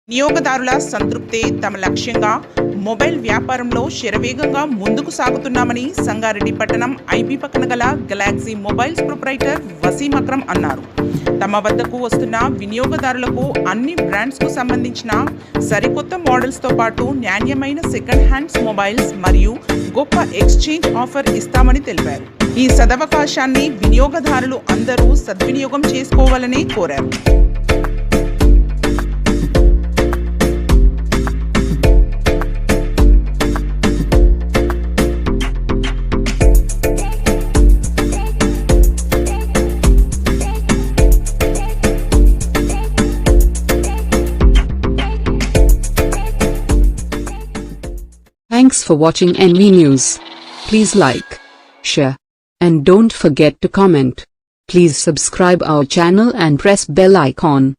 వినియోగదారుల సంతృప్తే తమ లక్ష్యంగా మొబైల్ వ్యాపారంలో శరవేగంగా ముందుకు సాగుతున్నామని సంగారెడ్డి పట్టణం ఐబీ పక్కన గల galaxy mobiles proprietor Waseem Akram అన్నారు. తమ వద్దకు వస్తున్న వినియోగదారులకు అన్ని బ్రాండ్స్కు సంబంధించిన సరికొత్త మోడల్స్తో పాటు నాణ్యమైన సెకండ్ హ్యాండ్స్ మొబైల్స్ మరియు గొప్ప ఎక్స్చేంజ్ ఆఫర్ ఇస్తామని తెలిపారు. ఈ సదవకాశాన్ని వినియోగదారులు అందరూ సద్వినియోగం చేసుకోవాలని కోరారు. Thanks for watching NV News. Please like, share, and don't forget to comment. Please subscribe our channel and press bell icon.